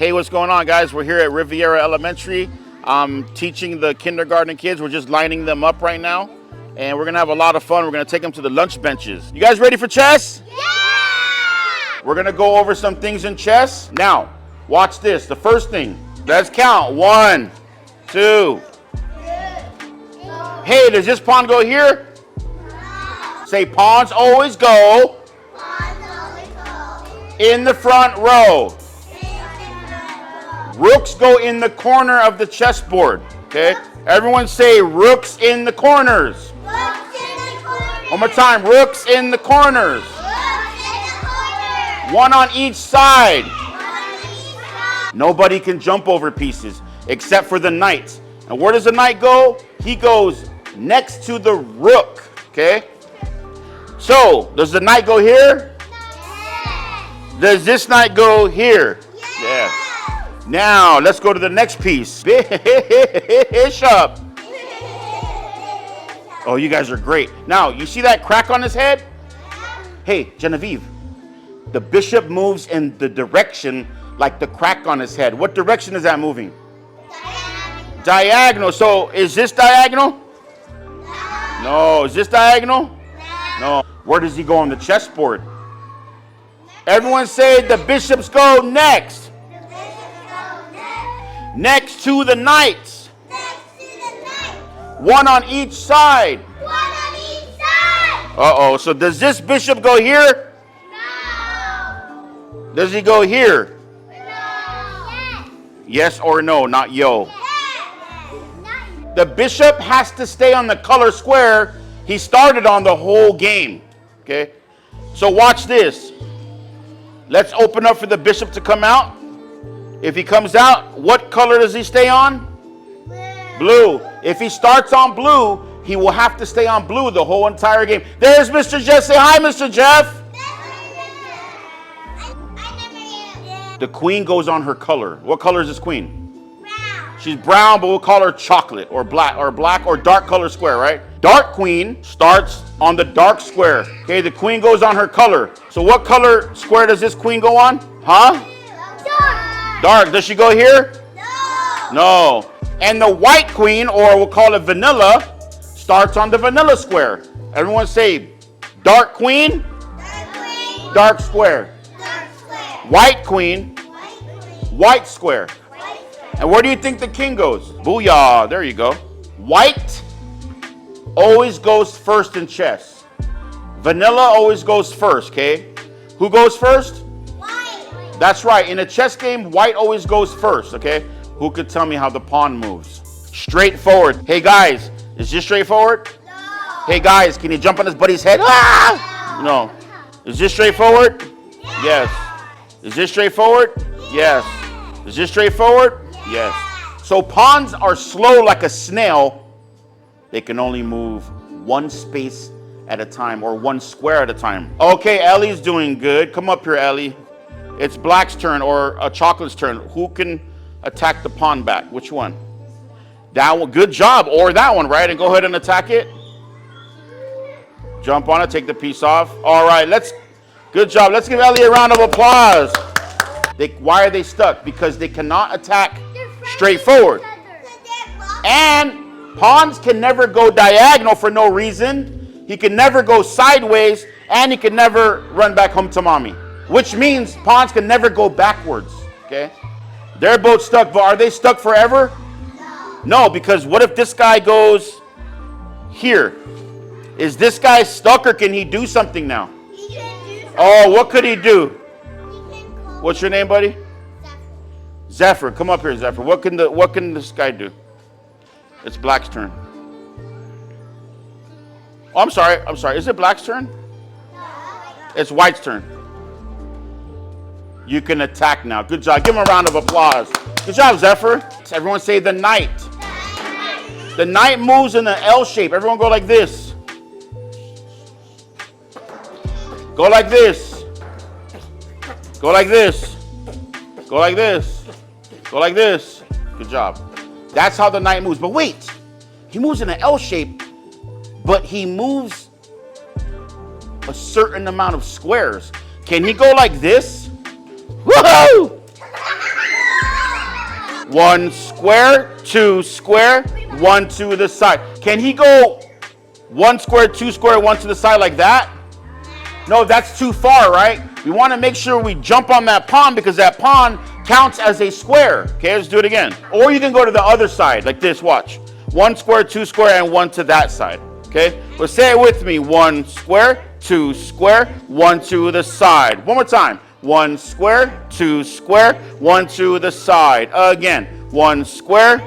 Hey, what's going on, guys? We're here at Riviera Elementary. Teaching the kindergarten kids. We're just lining them up right now. And we're going to have a lot of fun. We're going to take them to the lunch benches. You guys ready for chess? Yeah! We're going to go over some things in chess. Now, watch this. The first thing. Let's count. 1, 2. Hey, does this pawn go here? No. Say, pawns always go in the front row. Rooks go in the corner of the chessboard. Okay? Everyone say rooks in the corners. One more time. Rooks in the corners. One on each side. Nobody can jump over pieces except for the knight. And where does the knight go? He goes next to the rook. Okay? So, does the knight go here? Does this knight go here? Yes. Now, let's go to the next piece. Bishop. Oh, you guys are great. Now, you see that crack on his head? Hey, Genevieve, the bishop moves in the direction like the crack on his head. What direction is that moving? Diagonal. So, is this diagonal? No. Is this diagonal? No. Where does he go on the chessboard? Everyone say the bishops go next. Next to the knights. One on each side. Uh-oh. So does this bishop go here? No. Does he go here? No. Yes or no, not yo. Yes. The bishop has to stay on the color square he started on the whole game. Okay? So watch this. Let's open up for the bishop to come out. If he comes out, what color does he stay on? Blue. If he starts on blue, he will have to stay on blue the whole entire game. There's Mr. Jeff. Say hi, Mr. Jeff. The queen goes on her color. What color is this queen? Brown. She's brown, but we'll call her chocolate or black or dark color square, right? Dark queen starts on the dark square. Okay, the queen goes on her color. So what color square does this queen go on? Huh? Dark. Dark. Does she go here? No. No. And the white queen, or we'll call it vanilla, starts on the vanilla square. Everyone say dark queen, dark square. White queen, white square. And where do you think the king goes? Booyah. There you go. White always goes first in chess. Vanilla always goes first, okay? Who goes first? White. That's right. In a chess game, white always goes first, okay? Who could tell me how the pawn moves? Straightforward. Hey, guys, is this straightforward? No. Hey, guys, can you jump on his buddy's head? Ah! No. Is this straightforward? Yes. Is this straightforward? Yes. Is this straightforward? Yes. So pawns are slow like a snail. They can only move one space at a time or one square at a time. Okay, Ellie's doing good. Come up here, Ellie. It's black's turn or a chocolate's turn. Who can attack the pawn back? Which one? That one. Good job. Or that one, right? And go ahead and attack it. Jump on it. Take the piece off. All right. Good job. Let's give Ellie a round of applause. Why are they stuck? Because they cannot attack straightforward. And pawns can never go diagonal for no reason. He can never go sideways. And he can never run back home to mommy. Which means pawns can never go backwards. Okay? They're both stuck, but are they stuck forever? No, because what if this guy goes here? Is this guy stuck or can he do something now? He can do something. Oh, what could he do? He can call What's your name, buddy? Zephyr. Come up here, Zephyr. What can this guy do? It's black's turn. Oh, I'm sorry. Is it black's turn? It's white's turn. You can attack now. Good job. Give him a round of applause. Good job, Zephyr. Everyone say the knight. The knight moves in an L shape. Everyone go like this. Go like this. Go like this. Go like this. Go like this. Good job. That's how the knight moves. But wait. He moves in an L shape, but he moves a certain amount of squares. Can he go like this? Woohoo! 1 square, 2 square, 1 to the side. Can he go 1 square, 2 square, 1 to the side like that? No, that's too far, right? We want to make sure we jump on that pawn because that pawn counts as a square. Okay, let's do it again. Or you can go to the other side like this, watch. 1 square, 2 square, and 1 to that side. Okay, but say it with me. 1 square, 2 square, 1 to the side. One more time. 1 square, 2 square, 1 to the side. Again, 1 square.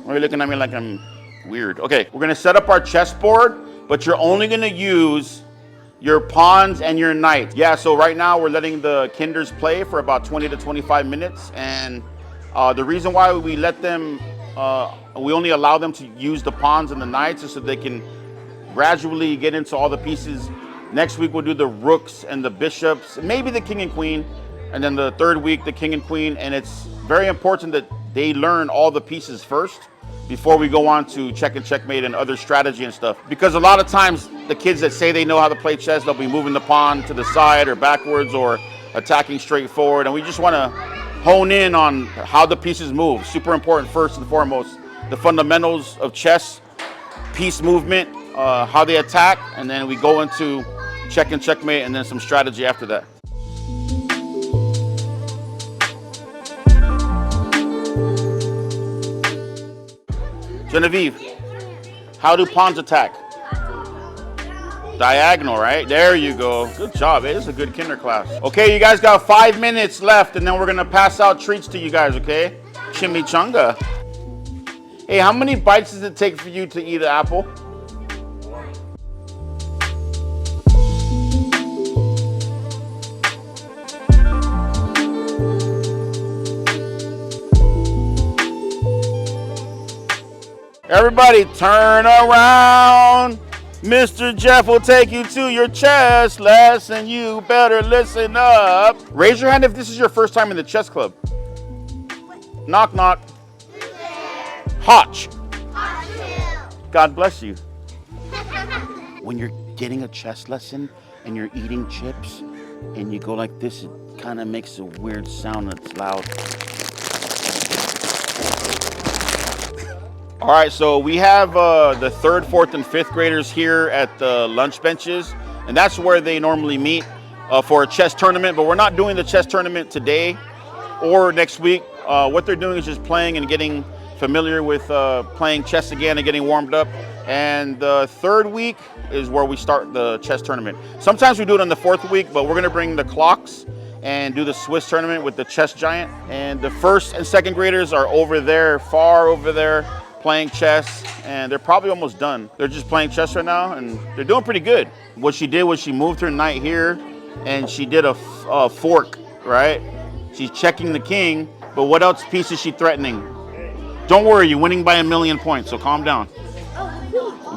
Why are you looking at me like I'm weird? Okay, we're gonna set up our chessboard, but you're only gonna use your pawns and your knights. Yeah, so right now we're letting the kinders play for about 20 to 25 minutes. And the reason why we let them, we only allow them to use the pawns and the knights is so they can gradually get into all the pieces. Next week we'll do the rooks and the bishops, maybe the king and queen. And then the third week, the king and queen. And it's very important that they learn all the pieces first before we go on to check and checkmate and other strategy and stuff. Because a lot of times the kids that say they know how to play chess, they'll be moving the pawn to the side or backwards or attacking straight forward. And we just want to hone in on how the pieces move. Super important first and foremost. The fundamentals of chess, piece movement, how they attack, and then we go into check and checkmate and then some strategy after that. Genevieve, how do pawns attack? Diagonal, right? There you go. Good job. It is a good kinder class. Okay, you guys got 5 minutes left, and then we're gonna pass out treats to you guys, okay? Chimichanga. Hey, how many bites does it take for you to eat an apple? Everybody turn around. Mr. Jeff will take you to your chess lesson. You better listen up. Raise your hand if this is your first time in the chess club. Knock, knock. Hotch. God bless you. When you're getting a chess lesson and you're eating chips and you go like this, it kind of makes a weird sound that's loud. All right, so we have the 3rd, 4th, and 5th graders here at the lunch benches, and that's where they normally meet for a chess tournament, but we're not doing the chess tournament today or next week. What they're doing is just playing and getting familiar with playing chess again and getting warmed up. And the 3rd week is where we start the chess tournament. Sometimes we do it on the 4th week, but we're gonna bring the clocks and do the Swiss tournament with the chess giant. And the 1st and 2nd graders are over there, far over there, playing chess, and they're probably almost done. They're just playing chess right now, and they're doing pretty good. What she did was she moved her knight here, and she did a fork, right? She's checking the king, but what else piece is she threatening? Don't worry, you're winning by 1,000,000 points, so calm down.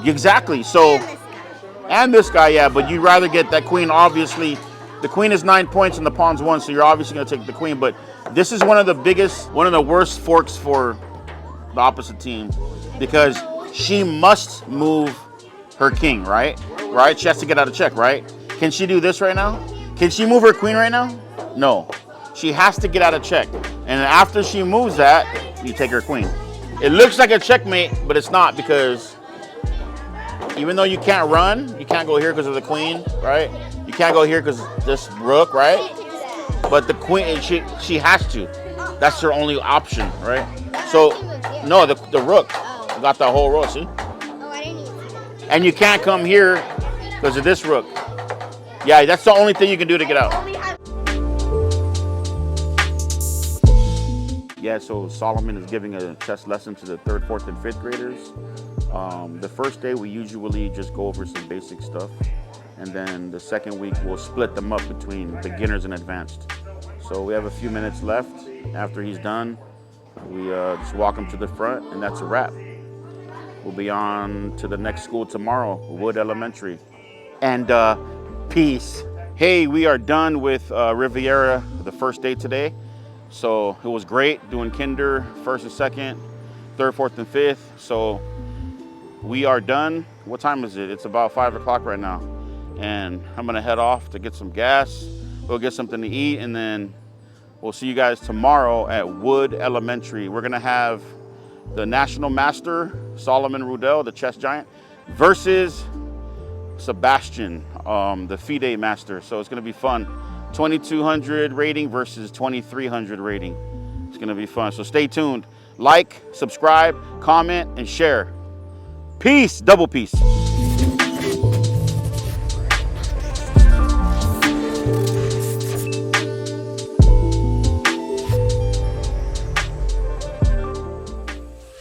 Exactly, so, and this guy, yeah, but you'd rather get that queen, obviously. The queen is 9 points and the pawn's 1, so you're obviously gonna take the queen, but this is one of the worst forks for the opposite team, because she must move her king, right? Right? She has to get out of check, right? Can she do this right now? Can she move her queen right now? No. She has to get out of check. And after she moves that, you take her queen. It looks like a checkmate, but it's not, because even though you can't run, you can't go here because of the queen, right? You can't go here because this rook, right? But the queen, she has to. That's her only option, right? So, no, the rook. I got the whole rook, see? Oh, I didn't even see that. And you can't come here because of this rook. Yeah, that's the only thing you can do to get out. Yeah, so Solomon is giving a chess lesson to the 3rd, 4th, and 5th graders. The first day we usually just go over some basic stuff. And then the second week we'll split them up between beginners and advanced. So we have a few minutes left. After he's done, we just walk him to the front, and that's a wrap. We'll be on to the next school tomorrow, Wood Elementary. And peace. Hey, we are done with Riviera the first day today. So it was great doing kinder, 1st and 2nd, 3rd, 4th, and 5th. So we are done. What time is it? It's about 5 o'clock right now. and I'm gonna head off to get some gas. We'll get something to eat, and then we'll see you guys tomorrow at Wood Elementary. We're gonna have the National Master, Solomon Rudell, the chess giant, versus Sebastian, the FIDE Master. So it's gonna be fun. 2200 rating versus 2300 rating. It's gonna be fun. So stay tuned. Like, subscribe, comment, and share. Peace, double peace.